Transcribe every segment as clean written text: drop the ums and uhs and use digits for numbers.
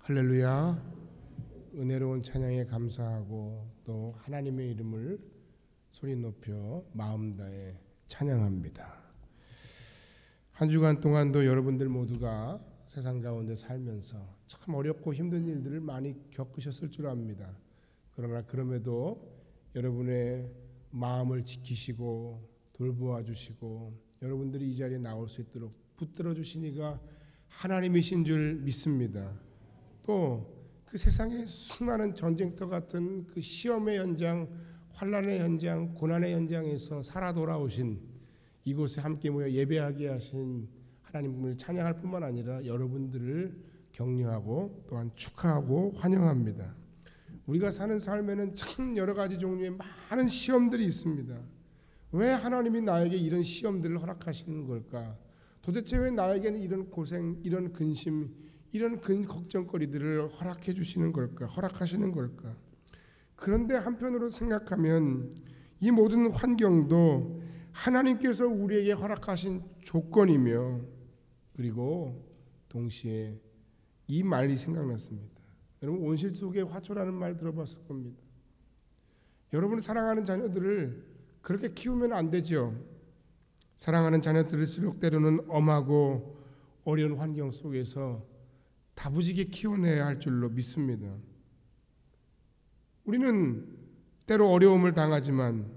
할렐루야. 은혜로운 찬양에 감사하고 또 하나님의 이름을 소리 높여 마음 다해 찬양합니다. 한 주간 동안도 여러분들 모두가 세상 가운데 살면서 참 어렵고 힘든 일들을 많이 겪으셨을 줄 압니다. 그러나 그럼에도 여러분의 마음을 지키시고 돌보아 주시고 여러분들이 이 자리에 나올 수 있도록 붙들어 주신 이가 하나님이신 줄 믿습니다. 또 그 세상의 수많은 전쟁터 같은 그 시험의 현장, 환난의 현장, 고난의 현장에서 살아 돌아오신 이곳에 함께 모여 예배하게 하신 하나님을 찬양할 뿐만 아니라 여러분들을 격려하고 또한 축하하고 환영합니다. 우리가 사는 삶에는 참 여러 가지 종류의 많은 시험들이 있습니다. 왜 하나님이 나에게 이런 시험들을 허락하시는 걸까? 도대체 왜 나에게는 이런 고생, 이런 근심, 이런 걱정거리들을 허락해 주시는 걸까? 허락하시는 걸까? 그런데 한편으로 생각하면 이 모든 환경도 하나님께서 우리에게 허락하신 조건이며 그리고 동시에 이 말이 생각났습니다. 여러분 온실 속의 화초라는 말 들어봤을 겁니다. 여러분 사랑하는 자녀들을 그렇게 키우면 안 되죠. 사랑하는 자녀들일수록 때로는 엄하고 어려운 환경 속에서 다부지게 키워내야 할 줄로 믿습니다. 우리는 때로 어려움을 당하지만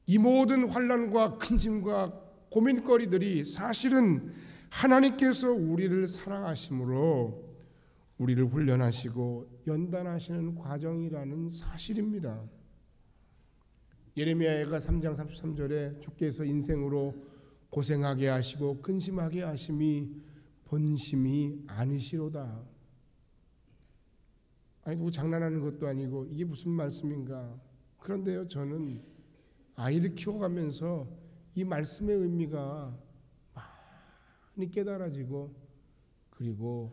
이 모든 환난과 근심과 고민거리들이 사실은 하나님께서 우리를 사랑하심으로 우리를 훈련하시고 연단하시는 과정이라는 사실입니다. 예레미야가 3장 33절에 주께서 인생으로 고생하게 하시고 근심하게 하심이 본심이 아니시로다. 아니 누구 장난하는 것도 아니고 이게 무슨 말씀인가? 그런데요 저는 아이를 키워가면서 이 말씀의 의미가 많이 깨달아지고 그리고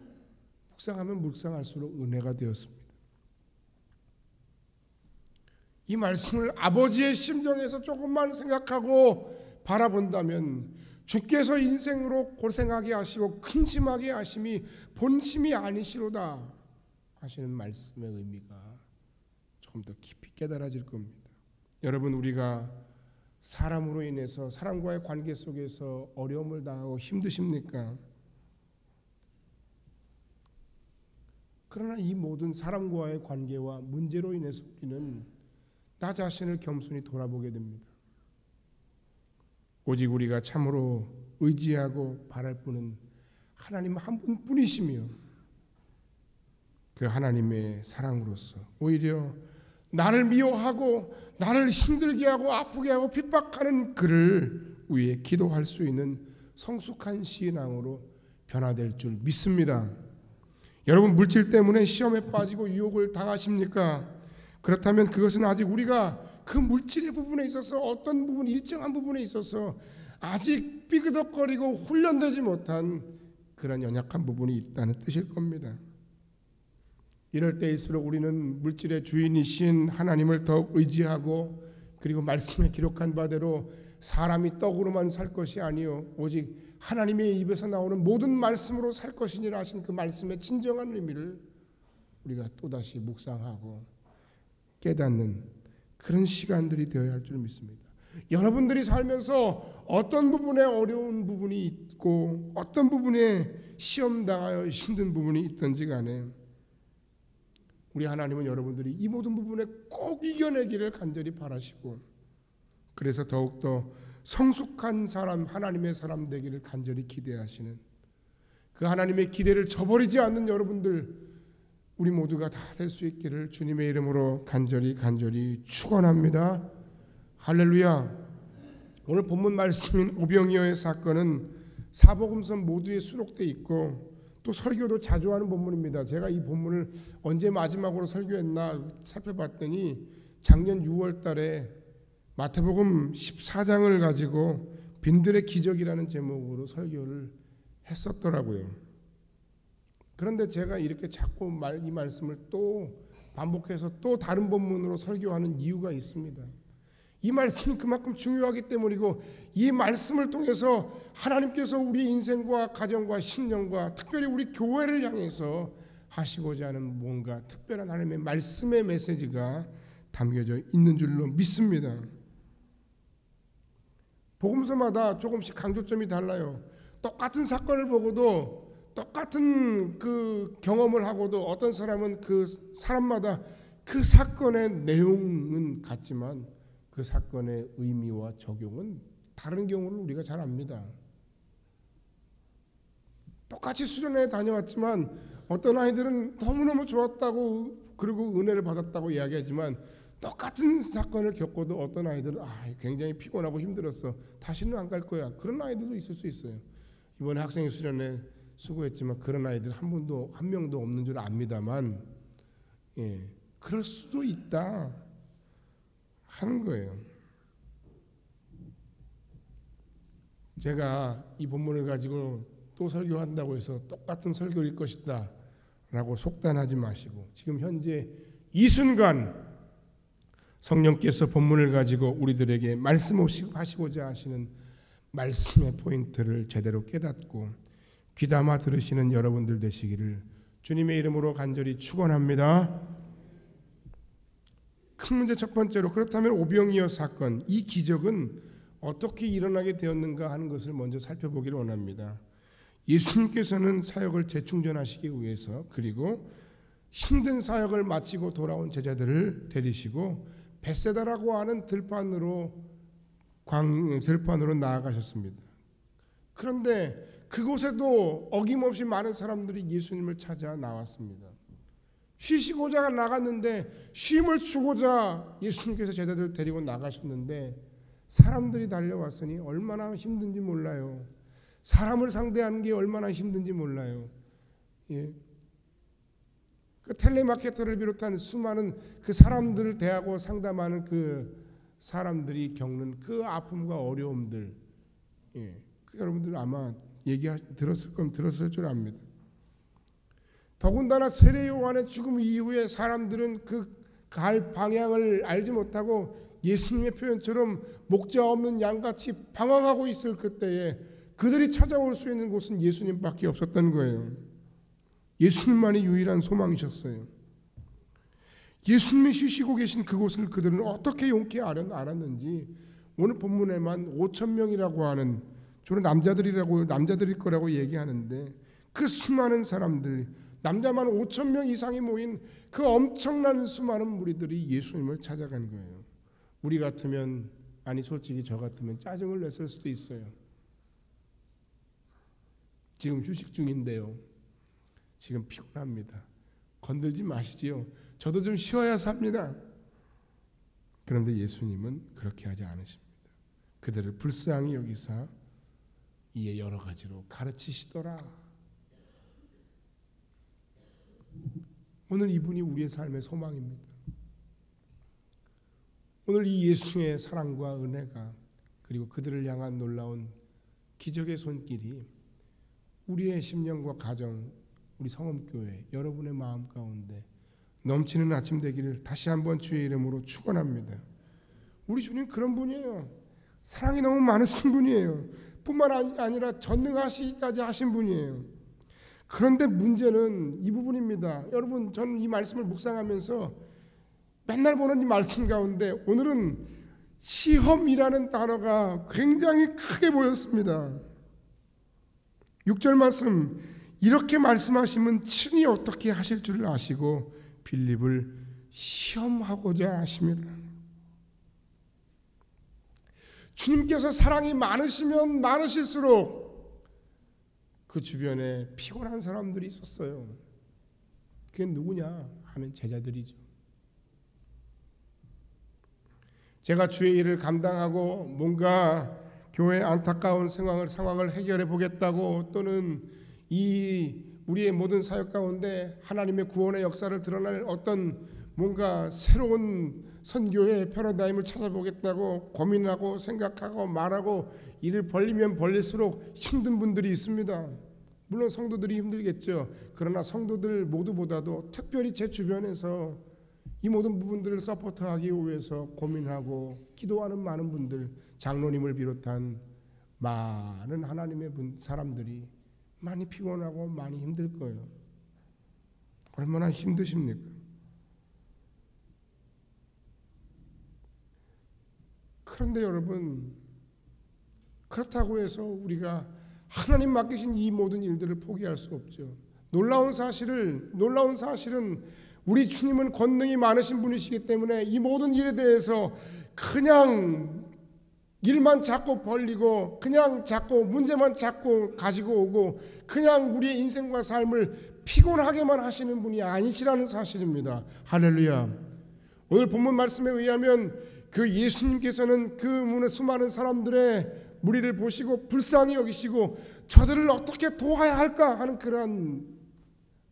묵상하면 묵상할수록 은혜가 되었습니다. 이 말씀을 아버지의 심정에서 조금만 생각하고 바라본다면 주께서 인생으로 고생하게 하시고 근심하게 하심이 본심이 아니시로다 하시는 말씀의 의미가 조금 더 깊이 깨달아질 겁니다. 여러분 우리가 사람으로 인해서 사람과의 관계 속에서 어려움을 당하고 힘드십니까? 그러나 이 모든 사람과의 관계와 문제로 인해서 우리는 나 자신을 겸손히 돌아보게 됩니다. 오직 우리가 참으로 의지하고 바랄 분은 하나님 한 분뿐이시며 그 하나님의 사랑으로서 오히려 나를 미워하고 나를 힘들게 하고 아프게 하고 핍박하는 그를 위해 기도할 수 있는 성숙한 신앙으로 변화될 줄 믿습니다. 여러분 물질 때문에 시험에 빠지고 유혹을 당하십니까? 그렇다면 그것은 아직 우리가 그 물질의 부분에 있어서 어떤 부분 일정한 부분에 있어서 아직 삐그덕거리고 훈련되지 못한 그런 연약한 부분이 있다는 뜻일 겁니다. 이럴 때일수록 우리는 물질의 주인이신 하나님을 더욱 의지하고 그리고 말씀에 기록한 바대로 사람이 떡으로만 살 것이 아니요 오직 하나님의 입에서 나오는 모든 말씀으로 살 것이니라 하신 그 말씀의 진정한 의미를 우리가 또다시 묵상하고 깨닫는 그런 시간들이 되어야 할 줄 믿습니다. 여러분들이 살면서 어떤 부분에 어려운 부분이 있고 어떤 부분에 시험당하여 힘든 부분이 있든지 간에 우리 하나님은 여러분들이 이 모든 부분에 꼭 이겨내기를 간절히 바라시고 그래서 더욱더 성숙한 사람 하나님의 사람 되기를 간절히 기대하시는 그 하나님의 기대를 저버리지 않는 여러분들 우리 모두가 다 될 수 있기를 주님의 이름으로 간절히 축원합니다. 할렐루야. 오늘 본문 말씀인 오병이어의 사건은 사복음서 모두에 수록되어 있고 또 설교도 자주 하는 본문입니다. 제가 이 본문을 언제 마지막으로 설교했나 살펴봤더니 작년 6월 달에 마태복음 14장을 가지고 빈들의 기적이라는 제목으로 설교를 했었더라고요. 그런데 제가 이렇게 자꾸 이 말씀을 또 반복해서 또 다른 본문으로 설교하는 이유가 있습니다. 이 말씀이 그만큼 중요하기 때문이고 이 말씀을 통해서 하나님께서 우리 인생과 가정과 심령과 특별히 우리 교회를 향해서 하시고자 하는 뭔가 특별한 하나님의 말씀의 메시지가 담겨져 있는 줄로 믿습니다. 복음서마다 조금씩 강조점이 달라요. 똑같은 사건을 보고도 똑같은 그 경험을 하고도 어떤 사람은 그 사람마다 그 사건의 내용은 같지만 그 사건의 의미와 적용은 다른 경우를 우리가 잘 압니다. 똑같이 수련회에 다녀왔지만 어떤 아이들은 너무너무 좋았다고 그리고 은혜를 받았다고 이야기하지만 똑같은 사건을 겪어도 어떤 아이들은 굉장히 피곤하고 힘들었어, 다시는 안 갈 거야, 그런 아이들도 있을 수 있어요. 이번에 학생 수련회 수고했지만 그런 아이들 한 명도 없는 줄 압니다만 그럴 수도 있다 하는 거예요. 제가 이 본문을 가지고 또 설교한다고 해서 똑같은 설교일 것이다 라고 속단하지 마시고, 지금 현재 이 순간 성령께서 본문을 가지고 우리들에게 말씀하시고자 하시는 말씀의 포인트를 제대로 깨닫고 귀담아 들으시는 여러분들 되시기를 주님의 이름으로 간절히 축원합니다. 큰 문제 첫 번째로, 그렇다면 오병이어 사건, 이 기적은 어떻게 일어나게 되었는가 하는 것을 먼저 살펴보기를 원합니다. 예수님께서는 사역을 재충전하시기 위해서, 그리고 힘든 사역을 마치고 돌아온 제자들을 데리시고 벳세다라고 하는 들판으로 나아가셨습니다. 그런데 그곳에도 어김없이 많은 사람들이 예수님을 찾아 나왔습니다. 쉬시고자 나갔는데, 쉼을 주고자 예수님께서 제자들을 데리고 나가셨는데 사람들이 달려왔으니 얼마나 힘든지 몰라요. 사람을 상대하는 게 얼마나 힘든지 몰라요. 그 텔레마케터를 비롯한 수많은 그 사람들을 대하고 상담하는 그 사람들이 겪는 그 아픔과 어려움들, 그 여러분들 아마 들었을 줄 압니다. 더군다나 세례 요한의 죽음 이후에 사람들은 그 갈 방향을 알지 못하고 예수님의 표현처럼 목자 없는 양같이 방황하고 있을 그때에 그들이 찾아올 수 있는 곳은 예수님밖에 없었던 거예요. 예수님만이 유일한 소망이셨어요. 예수님이 쉬시고 계신 그곳을 그들은 어떻게 용케 알았는지 오늘 본문에만 5,000명이라고 하는, 주로 남자들일 거라고 얘기하는데, 그 수많은 사람들, 남자만 5,000명 이상이 모인 그 엄청난 수많은 무리들이 예수님을 찾아간 거예요. 우리 같으면, 솔직히 저 같으면 짜증을 냈을 수도 있어요. 지금 휴식 중인데요, 지금 피곤합니다, 건들지 마시지요, 저도 좀 쉬어야 삽니다. 그런데 예수님은 그렇게 하지 않으십니다. 그들을 불쌍히 여기사 이에 여러 가지로 가르치시더라. 오늘 이분이 우리의 삶의 소망입니다. 오늘 이 예수의 사랑과 은혜가, 그리고 그들을 향한 놀라운 기적의 손길이 우리의 심령과 가정, 우리 성험교회 여러분의 마음 가운데 넘치는 아침 되기를 다시 한번 주의 이름으로 축원합니다. 우리 주님 그런 분이에요. 사랑이 너무 많으신 분이에요. 뿐만 아니라 전능하시기까지 하신 분이에요. 그런데 문제는 이 부분입니다. 여러분, 저는 이 말씀을 묵상하면서 맨날 보는 이 말씀 가운데 오늘은 시험이라는 단어가 굉장히 크게 보였습니다. 6절 말씀, 이렇게 말씀하시면 친히 어떻게 하실 줄 아시고 빌립을 시험하고자 하십니다. 주님께서 사랑이 많으시면 많으실수록 그 주변에 피곤한 사람들이 있었어요. 그게 누구냐 하면 제자들이죠. 제가 주의 일을 감당하고 뭔가 교회의 안타까운 상황을 해결해 보겠다고, 또는 우리의 모든 사역 가운데 하나님의 구원의 역사를 드러날 어떤 뭔가 새로운 선교의 패러다임을 찾아보겠다고 고민하고 생각하고 말하고 일을 벌리면 벌릴수록 힘든 분들이 있습니다. 물론 성도들이 힘들겠죠. 그러나 성도들 모두보다도 특별히 제 주변에서 이 모든 부분들을 서포트하기 위해서 고민하고 기도하는 많은 분들, 장로님을 비롯한 많은 하나님의 사람들이 많이 피곤하고 많이 힘들 거예요. 얼마나 힘드십니까? 그런데 여러분, 그렇다고 해서 우리가 하나님 맡기신 이 모든 일들을 포기할 수 없죠. 놀라운 사실은 우리 주님은 권능이 많으신 분이시기 때문에 이 모든 일에 대해서 그냥 일만 자꾸 벌리고 그냥 자꾸 문제만 자꾸 가지고 오고 그냥 우리의 인생과 삶을 피곤하게만 하시는 분이 아니시라는 사실입니다. 할렐루야. 오늘 본문 말씀에 의하면 그 예수님께서는 그 수많은 사람들의 무리를 보시고 불쌍히 여기시고 저들을 어떻게 도와야 할까 하는 그런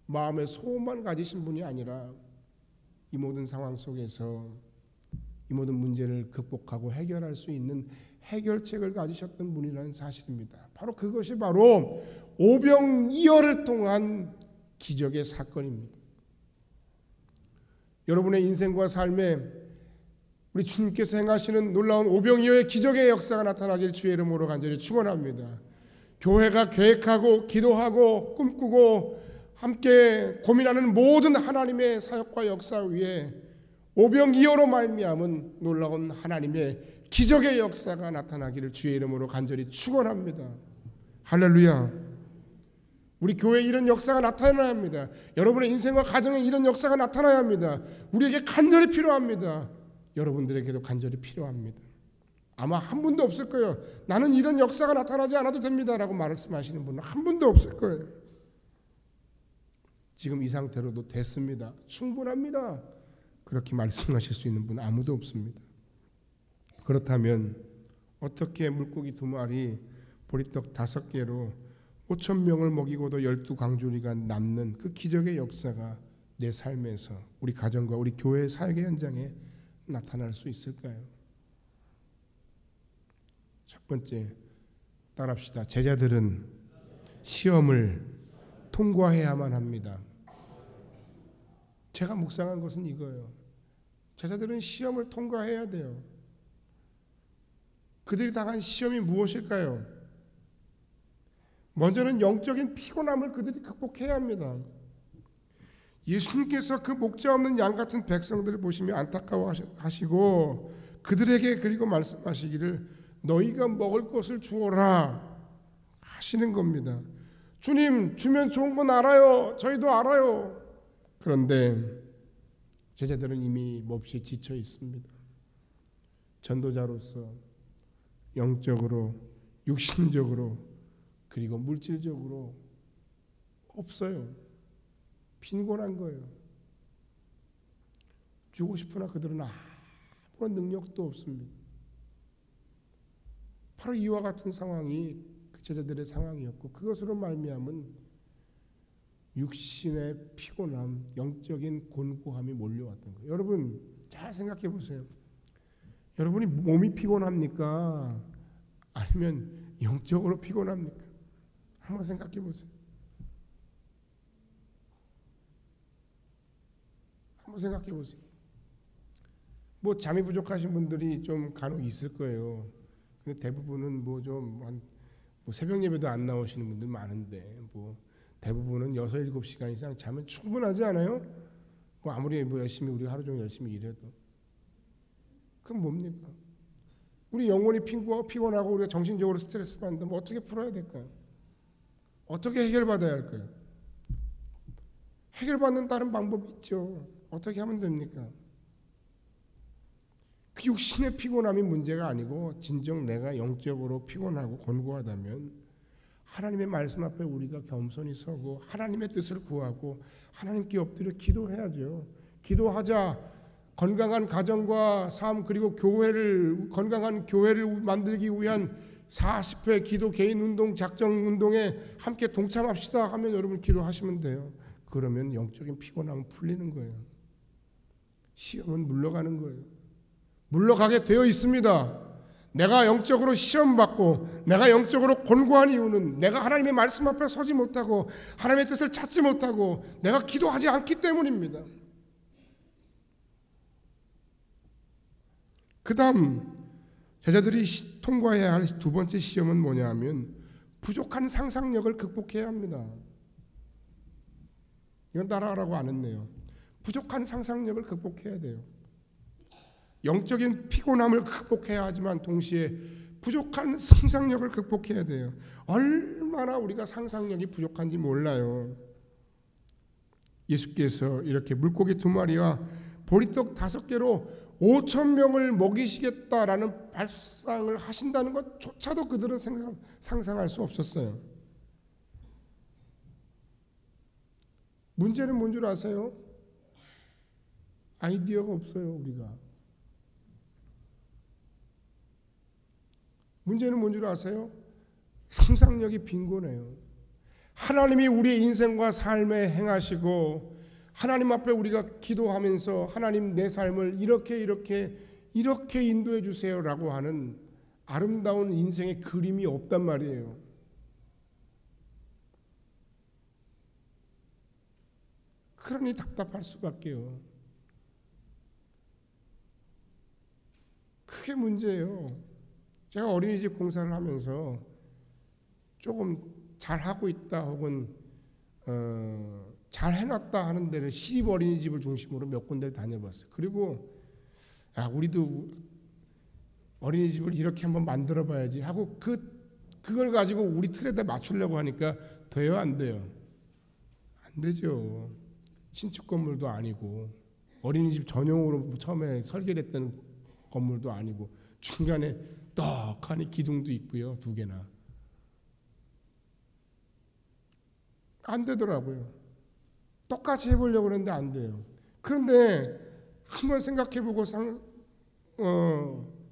마음의 소원만 가지신 분이 아니라 이 모든 상황 속에서 이 모든 문제를 극복하고 해결할 수 있는 해결책을 가지셨던 분이라는 사실입니다. 바로 그것이 바로 오병이어를 통한 기적의 사건입니다. 여러분의 인생과 삶에 우리 주님께서 행하시는 놀라운 오병이어의 기적의 역사가 나타나길 주의 이름으로 간절히 축원합니다. 교회가 계획하고 기도하고 꿈꾸고 함께 고민하는 모든 하나님의 사역과 역사 위에 오병이어로 말미암은 놀라운 하나님의 기적의 역사가 나타나기를 주의 이름으로 간절히 축원합니다. 할렐루야. 우리 교회에 이런 역사가 나타나야 합니다. 여러분의 인생과 가정에 이런 역사가 나타나야 합니다. 우리에게 간절히 필요합니다. 여러분들에게도 간절히 필요합니다. 아마 한 분도 없을 거예요. 나는 이런 역사가 나타나지 않아도 됩니다 라고 말씀하시는 분은 한 분도 없을 거예요. 지금 이 상태로도 됐습니다. 충분합니다. 그렇게 말씀하실 수 있는 분은 아무도 없습니다. 그렇다면 어떻게 물고기 2마리 보리떡 5개로 5,000명을 먹이고도 12광주리가 남는 그 기적의 역사가 내 삶에서 우리 가정과 우리 교회 사역의 현장에 나타날 수 있을까요? 첫 번째, 따라합시다. 제자들은 시험을 통과해야만 합니다. 제가 묵상한 것은 이거예요. 제자들은 시험을 통과해야 돼요. 그들이 당한 시험이 무엇일까요? 먼저는 영적인 피곤함을 그들이 극복해야 합니다. 예수님께서 그 목자 없는 양 같은 백성들을 보시며 안타까워하시고 그들에게 그리고 말씀하시기를 너희가 먹을 것을 주어라 하시는 겁니다. 주님 주면 좋은 건 알아요. 저희도 알아요. 그런데 제자들은 이미 몹시 지쳐 있습니다. 전도자로서 영적으로 육신적으로 그리고 물질적으로 없어요. 빈곤한 거예요. 주고 싶으나 그들은 아무런 능력도 없습니다. 바로 이와 같은 상황이 그 제자들의 상황이었고 그것으로 말미암은 육신의 피곤함, 영적인 곤고함이 몰려왔던 거예요. 여러분 잘 생각해 보세요. 여러분이 몸이 피곤합니까? 아니면 영적으로 피곤합니까? 한번 생각해 보세요. 한번 생각해 보세요. 뭐 잠이 부족하신 분들이 좀 간혹 있을 거예요. 근데 대부분은 뭐 새벽 예배도 안 나오시는 분들 많은데 뭐 대부분은 6, 7시간 이상 자면 충분하지 않아요? 뭐 아무리 뭐 열심히 우리 하루 종일 열심히 일해도 그럼 뭡니까? 우리 영혼이 피곤하고 우리가 정신적으로 스트레스 받는데 뭐 어떻게 풀어야 될까요? 어떻게 해결받아야 할까요? 해결받는 다른 방법이 있죠. 어떻게 하면 됩니까? 그 육신의 피곤함이 문제가 아니고 진정 내가 영적으로 피곤하고 곤고하다면 하나님의 말씀 앞에 우리가 겸손히 서고 하나님의 뜻을 구하고 하나님께 엎드려 기도해야죠. 기도하자. 건강한 가정과 삶 그리고 건강한 교회를 만들기 위한 40회 기도 개인 운동 작정 운동에 함께 동참합시다 하면 여러분 기도하시면 돼요. 그러면 영적인 피곤함은 풀리는 거예요. 시험은 물러가는 거예요. 물러가게 되어 있습니다. 내가 영적으로 시험받고 내가 영적으로 곤고한 이유는 내가 하나님의 말씀 앞에 서지 못하고 하나님의 뜻을 찾지 못하고 내가 기도하지 않기 때문입니다. 그 다음 제자들이 통과해야 할 2번째 시험은 뭐냐 하면 부족한 상상력을 극복해야 합니다. 이건 따라하라고 안 했네요. 부족한 상상력을 극복해야 돼요. 영적인 피곤함을 극복해야 하지만 동시에 부족한 상상력을 극복해야 돼요. 얼마나 우리가 상상력이 부족한지 몰라요. 예수께서 이렇게 물고기 2마리와 보리떡 5개로 5,000명을 먹이시겠다라는 발상을 하신다는 것조차도 그들은 상상할 수 없었어요. 문제는 뭔 줄 아세요? 아이디어가 없어요, 우리가. 문제는 뭔 줄 아세요? 상상력이 빈곤해요. 하나님이 우리의 인생과 삶에 행하시고 하나님 앞에 우리가 기도하면서 하나님 내 삶을 이렇게 인도해 주세요라고 하는 아름다운 인생의 그림이 없단 말이에요. 그러니 답답할 수밖에요. 그게 문제예요. 제가 어린이집 공사를 하면서 조금 잘하고 있다 혹은 잘 해놨다 하는 데를 시립 어린이집을 중심으로 몇 군데를 다녀봤어요. 그리고 우리도 어린이집을 이렇게 한번 만들어 봐야지 하고 그걸 가지고 우리 틀에다 맞추려고 하니까 돼요, 안 돼요? 안 되죠. 신축 건물도 아니고 어린이집 전용으로 처음에 설계됐던 건물도 아니고 중간에 떡하니 기둥도 있고요, 2개나. 안 되더라고요. 똑같이 해보려고 그랬는데 안 돼요. 그런데 한번 생각해보고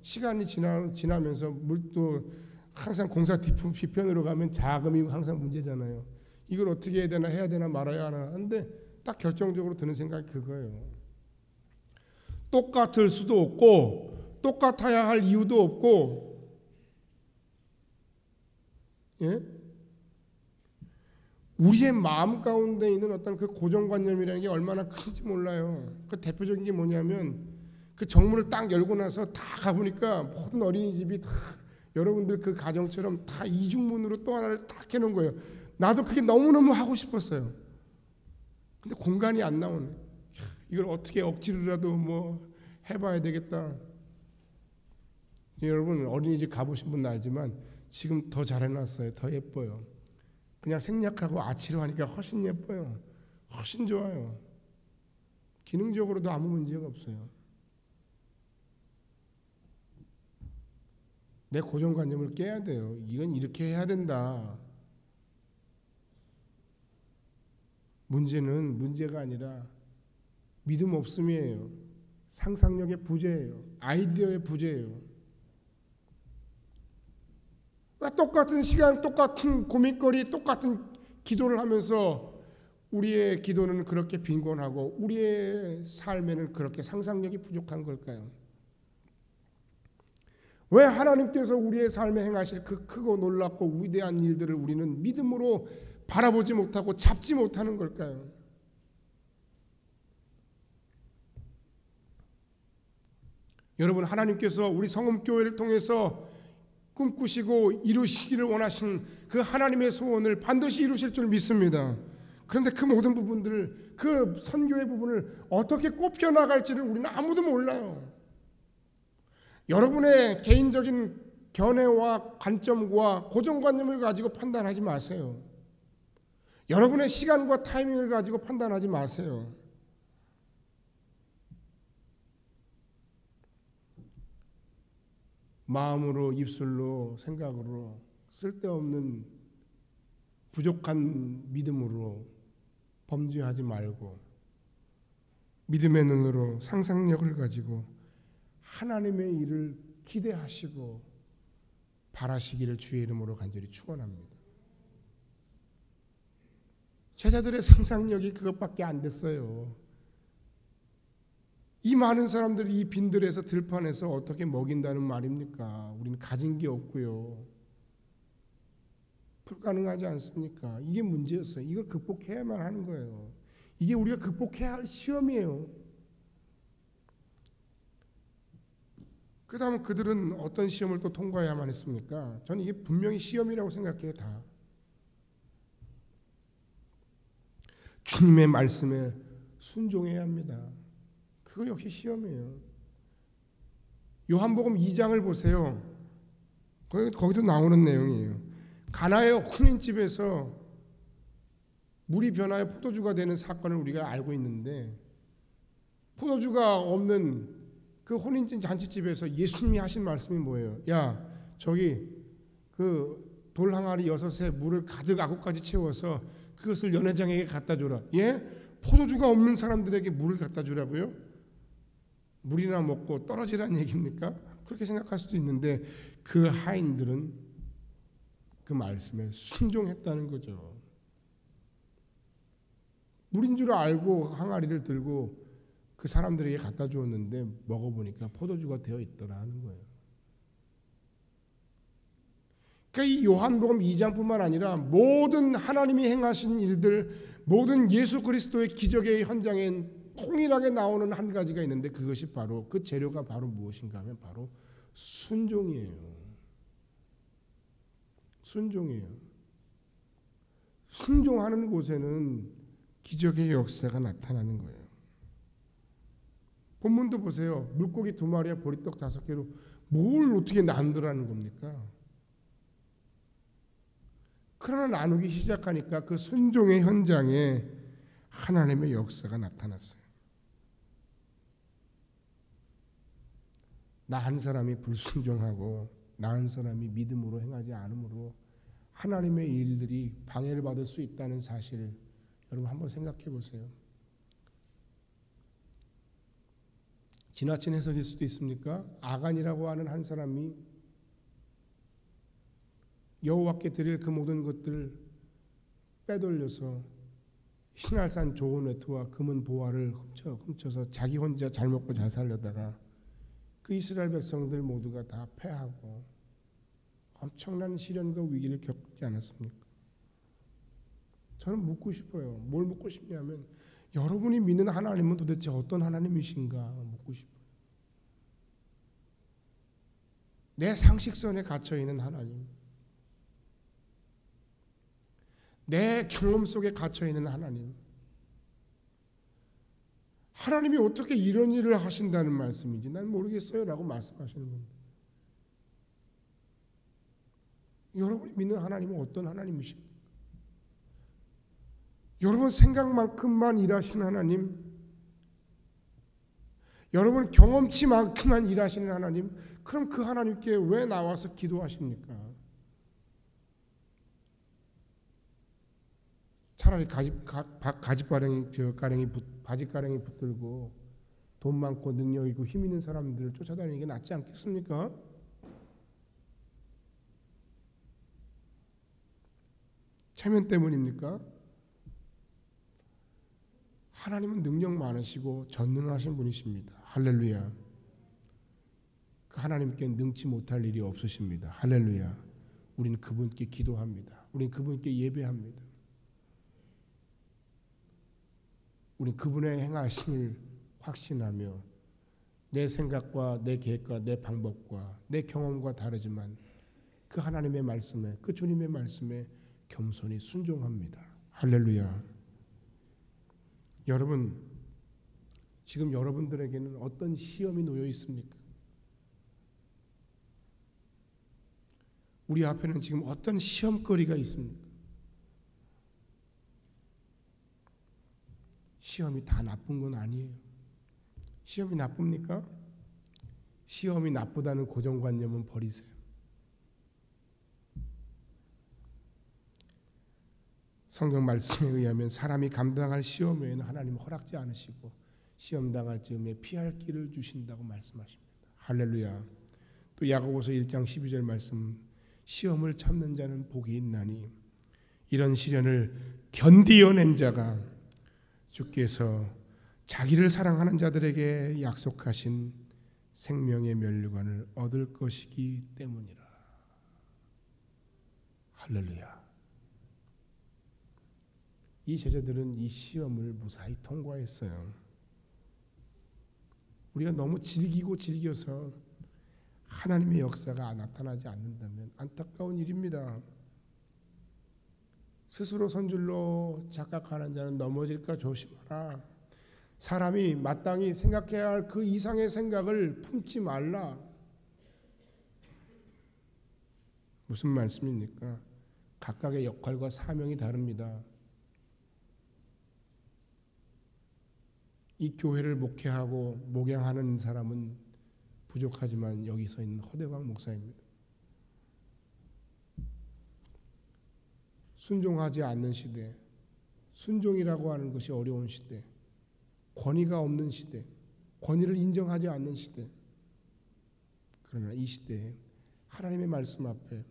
시간이 지나면서 물도 항상 공사 뒤편으로 가면 자금이 항상 문제잖아요. 이걸 어떻게 해야 되나 말아야 하나 하는데 딱 결정적으로 드는 생각이 그거예요. 똑같을 수도 없고 똑같아야 할 이유도 없고, 예? 우리의 마음 가운데 있는 어떤 그 고정관념이라는 게 얼마나 큰지 몰라요. 그 대표적인 게 뭐냐면 그 정문을 딱 열고 나서 다 가보니까 모든 어린이집이 다 여러분들 그 가정처럼 다 이중문으로 또 하나를 딱 해놓은 거예요. 나도 그게 너무너무 하고 싶었어요. 근데 공간이 안 나오네. 이걸 어떻게 억지로라도 뭐 해봐야 되겠다. 여러분 어린이집 가보신 분은 알지만 지금 더 잘 해놨어요. 더 예뻐요. 그냥 생략하고 아치로 하니까 훨씬 예뻐요. 훨씬 좋아요. 기능적으로도 아무 문제가 없어요. 내 고정관념을 깨야 돼요. 이건 이렇게 해야 된다. 문제는 문제가 아니라 믿음 없음이에요. 상상력의 부재예요. 아이디어의 부재예요. 똑같은 시간, 똑같은 고민거리, 똑같은 기도를 하면서 우리의 기도는 그렇게 빈곤하고 우리의 삶에는 그렇게 상상력이 부족한 걸까요? 왜 하나님께서 우리의 삶에 행하실 그 크고 놀랍고 위대한 일들을 우리는 믿음으로 바라보지 못하고 잡지 못하는 걸까요? 여러분, 하나님께서 우리 성음교회를 통해서 꿈꾸시고 이루시기를 원하시는 그 하나님의 소원을 반드시 이루실 줄 믿습니다. 그런데 그 모든 부분들을, 그 선교의 부분을 어떻게 꼽혀 나갈지를 우리는 아무도 몰라요. 여러분의 개인적인 견해와 관점과 고정관념을 가지고 판단하지 마세요. 여러분의 시간과 타이밍을 가지고 판단하지 마세요. 마음으로, 입술로, 생각으로, 쓸데없는 부족한 믿음으로 범죄하지 말고 믿음의 눈으로 상상력을 가지고 하나님의 일을 기대하시고 바라시기를 주의 이름으로 간절히 축원합니다. 제자들의 상상력이 그것밖에 안 됐어요. 이 많은 사람들이 이 빈들에서 들판에서 어떻게 먹인다는 말입니까? 우리는 가진 게 없고요. 불가능하지 않습니까? 이게 문제였어요. 이걸 극복해야만 하는 거예요. 이게 우리가 극복해야 할 시험이에요. 그 다음 그들은 어떤 시험을 또 통과해야만 했습니까? 저는 이게 분명히 시험이라고 생각해요. 다. 주님의 말씀에 순종해야 합니다. 그거 역시 시험이에요. 요한복음 2장을 보세요. 거기도 나오는 내용이에요. 가나의 혼인집에서 물이 변하여 포도주가 되는 사건을 우리가 알고 있는데, 포도주가 없는 그 혼인집 잔치집에서 예수님이 하신 말씀이 뭐예요? 야, 저기 그 돌 항아리 6에 물을 가득 아구까지 채워서 그것을 연회장에게 갖다 줘라. 예? 포도주가 없는 사람들에게 물을 갖다 주라고요? 물이나 먹고 떨어지라는 얘기입니까? 그렇게 생각할 수도 있는데, 그 하인들은 그 말씀에 순종했다는 거죠. 물인 줄 알고 항아리를 들고 그 사람들에게 갖다 주었는데 먹어보니까 포도주가 되어 있더라 하는 거예요. 그러니까 이 요한복음 2장뿐만 아니라 모든 하나님이 행하신 일들, 모든 예수 그리스도의 기적의 현장에 통일하게 나오는 한 가지가 있는데, 그것이 바로, 그 재료가 바로 무엇인가 하면 바로 순종이에요. 순종이에요. 순종하는 곳에는 기적의 역사가 나타나는 거예요. 본문도 보세요. 물고기 2마리와 보리떡 5개로 뭘 어떻게 나누더라는 겁니까? 그러나 나누기 시작하니까 그 순종의 현장에 하나님의 역사가 나타났어요. 나 한 사람이 불순종하고 나 한 사람이 믿음으로 행하지 않으므로 하나님의 일들이 방해를 받을 수 있다는 사실을 여러분 한번 생각해 보세요. 지나친 해석일 수도 있습니까? 아간이라고 하는 한 사람이 여호와께 드릴 그 모든 것들을 빼돌려서 신할산 좋은 외투와 금은 보화를 훔쳐서 자기 혼자 잘 먹고 잘 살려다가 그 이스라엘 백성들 모두가 다 패하고 엄청난 시련과 위기를 겪지 않았습니까? 저는 묻고 싶어요. 뭘 묻고 싶냐면, 여러분이 믿는 하나님은 도대체 어떤 하나님이신가 묻고 싶어요. 내 상식선에 갇혀있는 하나님, 내 경험 속에 갇혀있는 하나님, 하나님이 어떻게 이런 일을 하신다는 말씀인지 난 모르겠어요 라고 말씀하시는 겁니다. 여러분이 믿는 하나님은 어떤 하나님이십니까? 여러분 생각만큼만 일하시는 하나님, 여러분 경험치만큼만 일하시는 하나님, 그럼 그 하나님께 왜 나와서 기도하십니까? 차라리 바짓가랭이 붙들고 돈 많고 능력 있고 힘 있는 사람들을 쫓아다니는 게 낫지 않겠습니까? 체면 때문입니까? 하나님은 능력 많으시고 전능하신 분이십니다. 할렐루야. 그 하나님께 능치 못할 일이 없으십니다. 할렐루야. 우리는 그분께 기도합니다. 우리는 그분께 예배합니다. 우리는 그분의 행하심을 확신하며 내 생각과 내 계획과 내 방법과 내 경험과 다르지만 그 하나님의 말씀에, 그 주님의 말씀에 겸손히 순종합니다. 할렐루야. 여러분, 지금 여러분들에게는 어떤 시험이 놓여 있습니까? 우리 앞에는 지금 어떤 시험거리가 있습니까? 시험이 다 나쁜 건 아니에요. 시험이 나쁩니까? 시험이 나쁘다는 고정관념은 버리세요. 성경 말씀에 의하면 사람이 감당할 시험 외에는 하나님은 허락지 않으시고 시험 당할 즈음에 피할 길을 주신다고 말씀하십니다. 할렐루야. 또 야고보서 1장 12절 말씀, 시험을 참는 자는 복이 있나니 이런 시련을 견디어낸 자가 주께서 자기를 사랑하는 자들에게 약속하신 생명의 면류관을 얻을 것이기 때문이라. 할렐루야. 이 제자들은 이 시험을 무사히 통과했어요. 우리가 너무 즐겨서 하나님의 역사가 나타나지 않는다면 안타까운 일입니다. 스스로 선줄로 착각하는 자는 넘어질까 조심하라. 사람이 마땅히 생각해야 할 그 이상의 생각을 품지 말라. 무슨 말씀입니까? 각각의 역할과 사명이 다릅니다. 이 교회를 목회하고 목양하는 사람은 부족하지만 여기 서 있는 허대광 목사입니다. 순종하지 않는 시대, 순종이라고 하는 것이 어려운 시대, 권위가 없는 시대, 권위를 인정하지 않는 시대. 그러나 이 시대에 하나님의 말씀 앞에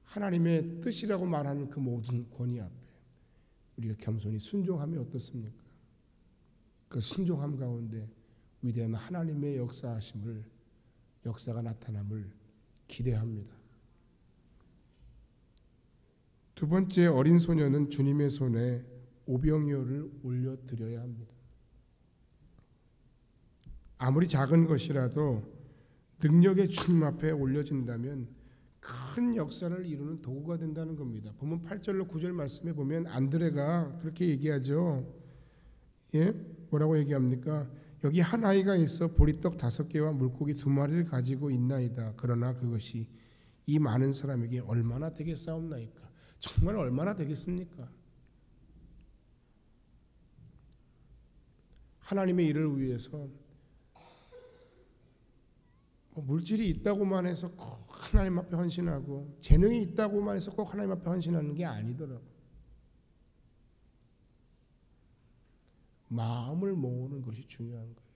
하나님의 뜻이라고 말하는 그 모든 권위 앞에 우리가 겸손히 순종하면 어떻습니까? 그 순종함 가운데 위대한 하나님의 역사가 나타남을 기대합니다. 두 번째, 어린 소녀는 주님의 손에 오병이어를 올려드려야 합니다. 아무리 작은 것이라도 능력의 주님 앞에 올려진다면 큰 역사를 이루는 도구가 된다는 겁니다. 본문 8절로 9절 말씀에 보면 안드레가 그렇게 얘기하죠. 예? 뭐라고 얘기합니까? 여기 한 아이가 있어 보리떡 5개와 물고기 2마리를 가지고 있나이다. 그러나 그것이 이 많은 사람에게 얼마나 되겠사옵나이까? 정말 얼마나 되겠습니까? 하나님의 일을 위해서 물질이 있다고만 해서 꼭 하나님 앞에 헌신하고 재능이 있다고만 해서 꼭 하나님 앞에 헌신하는 게 아니더라고요. 마음을 모으는 것이 중요한 거예요.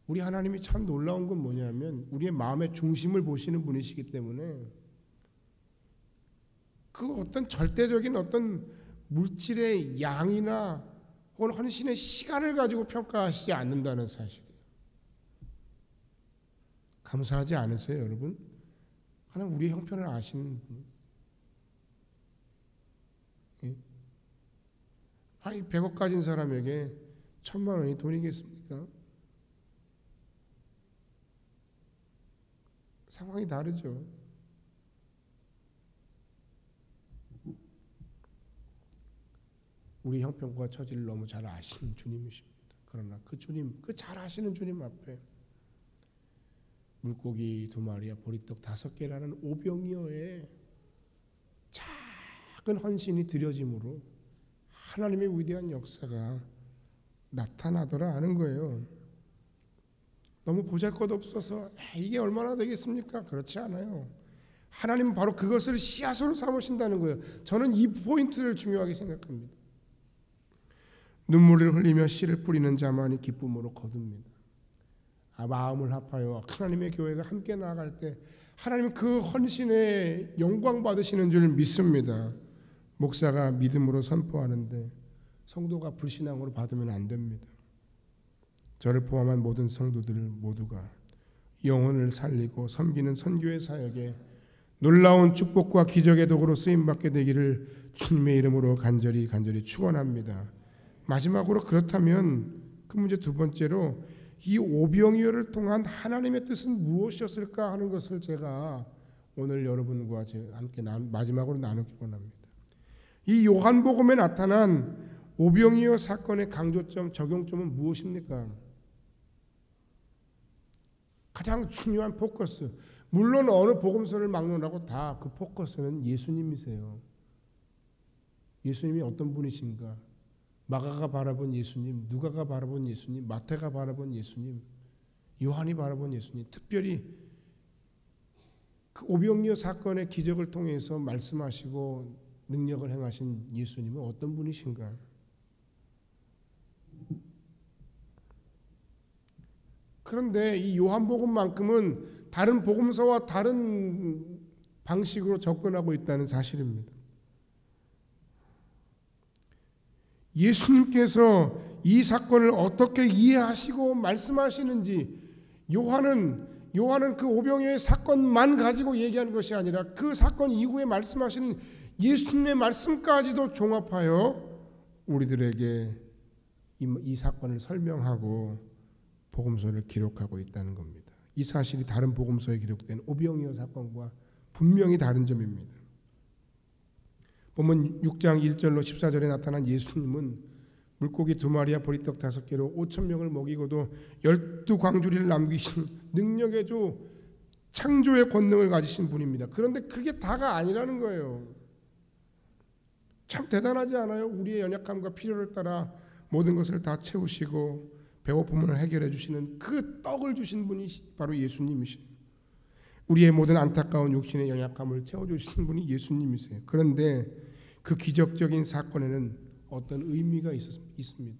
우리 하나님이 참 놀라운 건 뭐냐면 우리의 마음의 중심을 보시는 분이시기 때문에 그 어떤 절대적인 어떤 물질의 양이나 혹은 헌신의 시간을 가지고 평가하시지 않는다는 사실이에요. 감사하지 않으세요, 여러분? 하나님 우리의 형편을 아시는 분. 예? 아니 100억 가진 사람에게 1000만 원이 돈이겠습니까? 상황이 다르죠. 우리 형편과 처지를 너무 잘 아시는 주님이십니다. 그러나 그 주님, 그 잘 아시는 주님 앞에 물고기 2마리와 보리떡 5개라는 오병이어의 작은 헌신이 드려짐으로 하나님의 위대한 역사가 나타나더라 하는 거예요. 너무 보잘것없어서 이게 얼마나 되겠습니까? 그렇지 않아요. 하나님은 바로 그것을 씨앗으로 삼으신다는 거예요. 저는 이 포인트를 중요하게 생각합니다. 눈물을 흘리며 씨를 뿌리는 자만이 기쁨으로 거둡니다. 마음을 합하여 하나님의 교회가 함께 나아갈 때 하나님은 그 헌신에 영광 받으시는 줄 믿습니다. 목사가 믿음으로 선포하는데 성도가 불신앙으로 받으면 안 됩니다. 저를 포함한 모든 성도들 모두가 영혼을 살리고 섬기는 선교의 사역에 놀라운 축복과 기적의 도구로 쓰임받게 되기를 주님의 이름으로 간절히 축원합니다. 마지막으로 그렇다면 그 문제 두 번째로 이 오병이어를 통한 하나님의 뜻은 무엇이었을까 하는 것을 제가 오늘 여러분과 함께 마지막으로 나누기 원합니다. 이 요한복음에 나타난 오병이어 사건의 강조점, 적용점은 무엇입니까? 가장 중요한 포커스. 물론 어느 복음서를 막론하고 다 그 포커스는 예수님이세요. 예수님이 어떤 분이신가? 마가가 바라본 예수님, 누가가 바라본 예수님, 마태가 바라본 예수님, 요한이 바라본 예수님, 특별히 그 오병이어 사건의 기적을 통해서 말씀하시고 능력을 행하신 예수님은 어떤 분이신가? 그런데 이 요한복음만큼은 다른 복음서와 다른 방식으로 접근하고 있다는 사실입니다. 예수님께서 이 사건을 어떻게 이해하시고 말씀하시는지 요한은 그 오병이어의 사건만 가지고 얘기하는 것이 아니라 그 사건 이후에 말씀하시는 예수님의 말씀까지도 종합하여 우리들에게 이 사건을 설명하고 복음서를 기록하고 있다는 겁니다. 이 사실이 다른 복음서에 기록된 오병이어 사건과 분명히 다른 점입니다. 보면 6장 1절로 14절에 나타난 예수님은 물고기 2마리와 보리떡 5개로 5,000명을 먹이고도 12광주리를 남기신 능력의 주 창조의 권능을 가지신 분입니다. 그런데 그게 다가 아니라는 거예요. 참 대단하지 않아요? 우리의 연약함과 필요를 따라 모든 것을 다 채우시고 배고픔을 해결해 주시는 그 떡을 주신 분이 바로 예수님이십니다. 우리의 모든 안타까운 육신의 연약함을 채워주시는 분이 예수님이세요. 그런데 그 기적적인 사건에는 어떤 의미가 있습니다.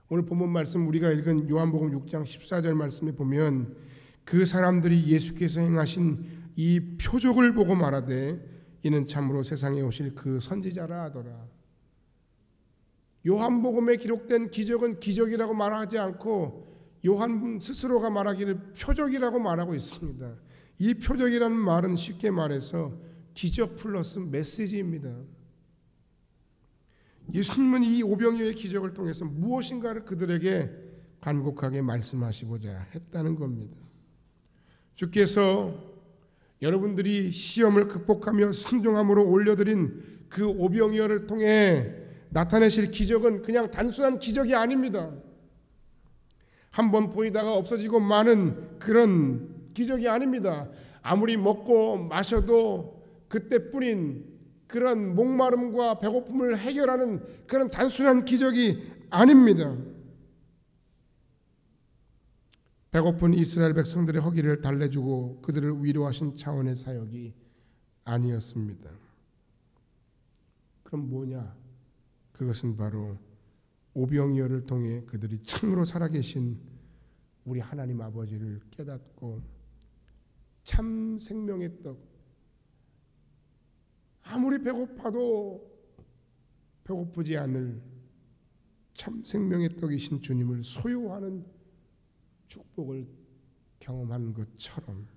오늘 본문 말씀 우리가 읽은 요한복음 6장 14절 말씀에 보면 그 사람들이 예수께서 행하신 이 표적을 보고 말하되 이는 참으로 세상에 오실 그 선지자라 하더라. 요한복음에 기록된 기적은 기적이라고 말하지 않고 요한 스스로가 말하기를 표적이라고 말하고 있습니다. 이 표적이라는 말은 쉽게 말해서 기적 플러스 메시지입니다. 예수님은 이 오병이어의 기적을 통해서 무엇인가를 그들에게 간곡하게 말씀하시고자 했다는 겁니다. 주께서 여러분들이 시험을 극복하며 순종함으로 올려드린 그 오병이어를 통해 나타내실 기적은 그냥 단순한 기적이 아닙니다. 한번 보이다가 없어지고 마는 그런 기적이 아닙니다. 아무리 먹고 마셔도 그때뿐인 그런 목마름과 배고픔을 해결하는 그런 단순한 기적이 아닙니다. 배고픈 이스라엘 백성들의 허기를 달래주고 그들을 위로하신 차원의 사역이 아니었습니다. 그럼 뭐냐? 그것은 바로 오병이어를 통해 그들이 참으로 살아계신 우리 하나님 아버지를 깨닫고 참 생명의 떡, 아무리 배고파도 배고프지 않을 참 생명의 떡이신 주님을 소유하는 축복을 경험한 것처럼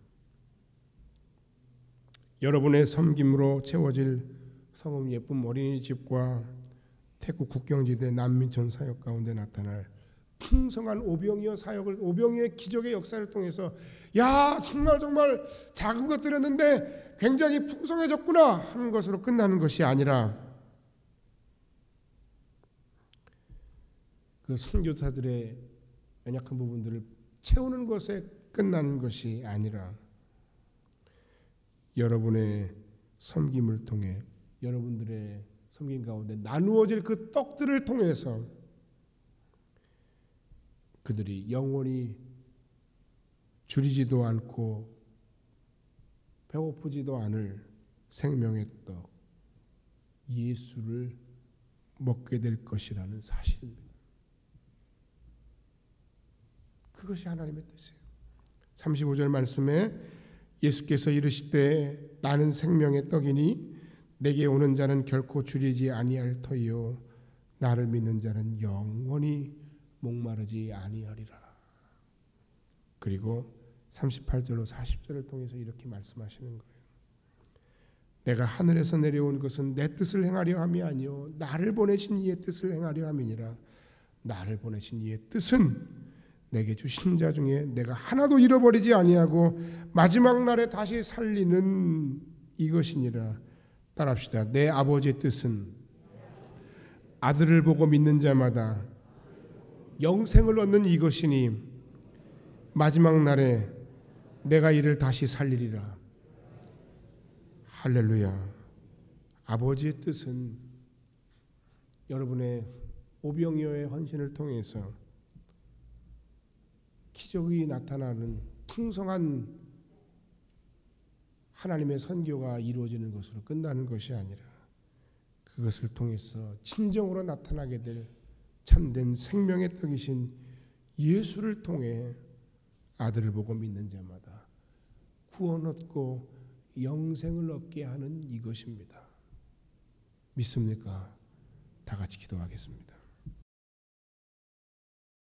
여러분의 섬김으로 채워질 성읍 예쁜 어린이집과 태국 국경지대 난민촌 사역 가운데 나타날 풍성한 오병이어 사역을, 오병이어의 기적의 역사를 통해서 야 정말 작은 것들이었는데 굉장히 풍성해졌구나 하는 것으로 끝나는 것이 아니라 그 선교사들의 연약한 부분들을 채우는 것에 끝나는 것이 아니라 여러분의 섬김을 통해 여러분들의 섬김 가운데 나누어질 그 떡들을 통해서 그들이 영원히 줄이지도 않고 배고프지도 않을 생명의 떡 예수를 먹게 될 것이라는 사실입니다. 그것이 하나님의 뜻이에요. 35절 말씀에 예수께서 이르시되 나는 생명의 떡이니 내게 오는 자는 결코 줄이지 아니할 터이요 나를 믿는 자는 영원히 목마르지 아니하리라. 그리고 38절로 40절을 통해서 이렇게 말씀하시는 거예요. 내가 하늘에서 내려온 것은 내 뜻을 행하려 함이 아니요 나를 보내신 이의 뜻을 행하려 함이니라. 나를 보내신 이의 뜻은 내게 주신 자 중에 내가 하나도 잃어버리지 아니하고 마지막 날에 다시 살리는 이것이니라. 따라합시다. 내 아버지의 뜻은 아들을 보고 믿는 자마다 영생을 얻는 이것이니 마지막 날에 내가 이를 다시 살리리라. 할렐루야. 아버지의 뜻은 여러분의 오병이어의 헌신을 통해서 기적이 나타나는 풍성한 하나님의 선교가 이루어지는 것으로 끝나는 것이 아니라 그것을 통해서 진정으로 나타나게 될 참된 생명의 떡이신 예수를 통해 아들을 보고 믿는 자마다 구원 얻고 영생을 얻게 하는 이것입니다. 믿습니까? 다 같이 기도하겠습니다.